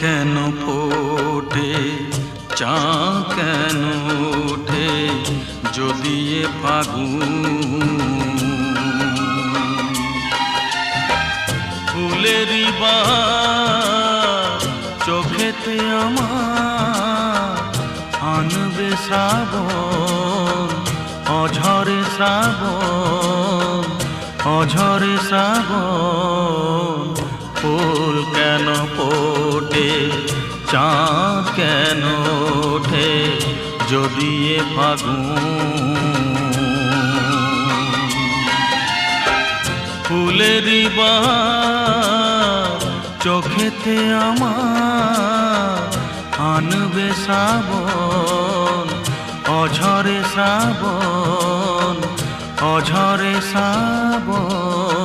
কেন ফোটে চাঁদ কেন ওঠে যদি এ ফাগুন ফুলেরই বাহার চোখেতে আমার আনবে শ্রাবণ অঝরে শ্রাবণ অঝরে শ্রাবণ ফুল কেন ফোটে চাঁদ কেন ওঠে যদি এ ফাগুন ফুলেরই বাহার চোখেতে আমার আনবে শ্রাবণ অঝরে শ্রাবণ অঝরে শ্রাবণ